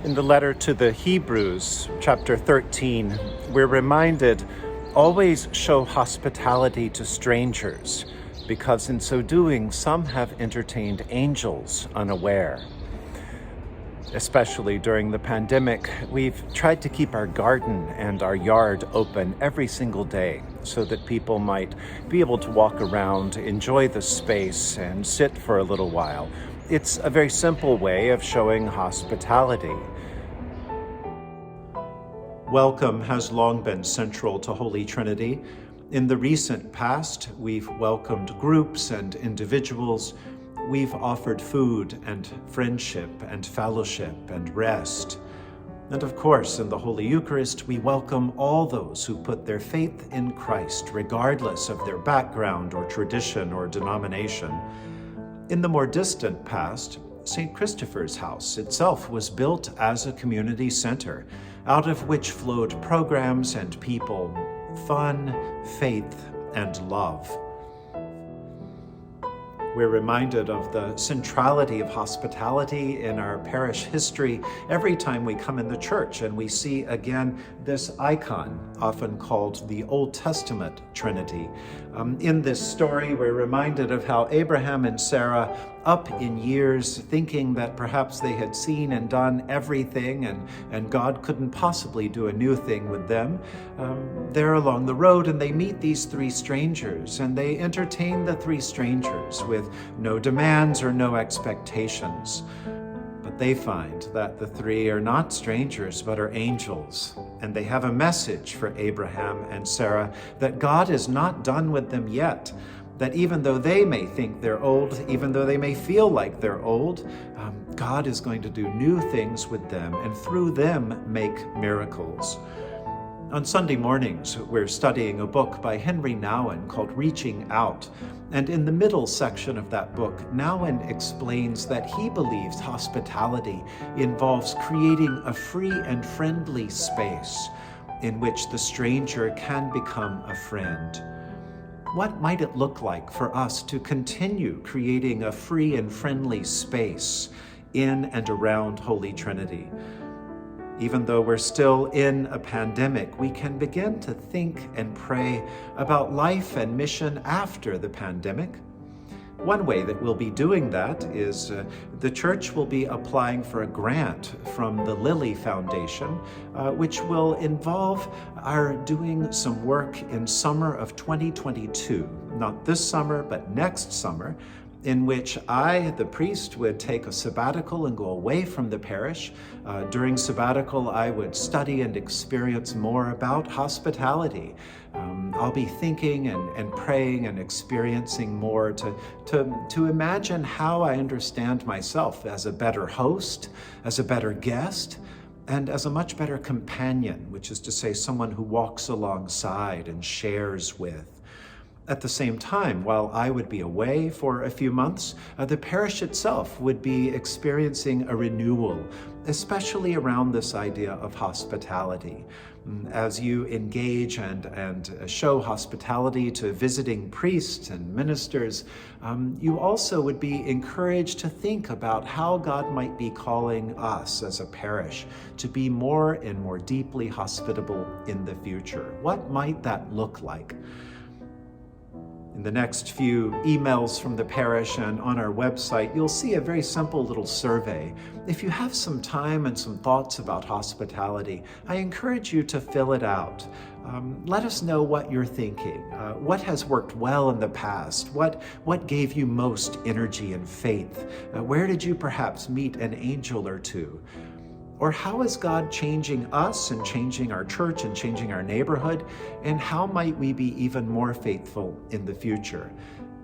In the letter to the Hebrews, chapter 13, we're reminded, always show hospitality to strangers, because in so doing, some have entertained angels unaware. Especially during the pandemic, we've tried to keep our garden and our yard open every single day so that people might be able to walk around, enjoy the space, and sit for a little while. It's a very simple way of showing hospitality. Welcome has long been central to Holy Trinity. In the recent past, we've welcomed groups and individuals. We've offered food and friendship and fellowship and rest. And of course, in the Holy Eucharist, we welcome all those who put their faith in Christ, regardless of their background or tradition or denomination. In the more distant past, St. Christopher's house itself was built as a community center, out of which flowed programs and people, fun, faith, and love. We're reminded of the centrality of hospitality in our parish history every time we come in the church and we see again this icon, often called the Old Testament Trinity. In this story, we're reminded of how Abraham and Sarah, up in years, thinking that perhaps they had seen and done everything and God couldn't possibly do a new thing with them, they're along the road and they meet these three strangers and they entertain the three strangers with no demands or no expectations. But they find that the three are not strangers but are angels, and they have a message for Abraham and Sarah that God is not done with them yet, that even though they may think they're old, even though they may feel like they're old, God is going to do new things with them and through them make miracles. On Sunday mornings, we're studying a book by Henry Nouwen called Reaching Out. And in the middle section of that book, Nouwen explains that he believes hospitality involves creating a free and friendly space in which the stranger can become a friend. What might it look like for us to continue creating a free and friendly space in and around Holy Trinity? Even though we're still in a pandemic, we can begin to think and pray about life and mission after the pandemic. One way that we'll be doing that is the Church will be applying for a grant from the Lilly Foundation, which will involve our doing some work in summer of 2022, not this summer, but next summer, in which I, the priest, would take a sabbatical and go away from the parish. During sabbatical, I would study and experience more about hospitality. I'll be thinking and praying and experiencing more to imagine how I understand myself as a better host, as a better guest, and as a much better companion, which is to say someone who walks alongside and shares with. At the same time, while I would be away for a few months, the parish itself would be experiencing a renewal, especially around this idea of hospitality. As you engage and show hospitality to visiting priests and ministers, you also would be encouraged to think about how God might be calling us as a parish to be more and more deeply hospitable in the future. What might that look like? In the next few emails from the parish and on our website, you'll see a very simple little survey. If you have some time and some thoughts about hospitality, I encourage you to fill it out. Let us know what you're thinking. What has worked well in the past? What gave you most energy and faith? Where did you perhaps meet an angel or two? Or how is God changing us and changing our church and changing our neighborhood? And how might we be even more faithful in the future?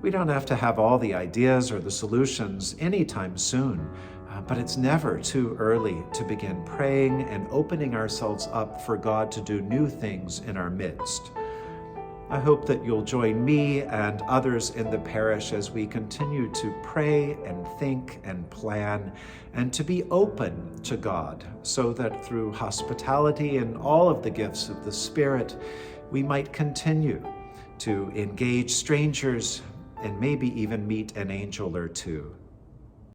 We don't have to have all the ideas or the solutions anytime soon, but it's never too early to begin praying and opening ourselves up for God to do new things in our midst. I hope that you'll join me and others in the parish as we continue to pray and think and plan and to be open to God so that through hospitality and all of the gifts of the Spirit, we might continue to engage strangers and maybe even meet an angel or two.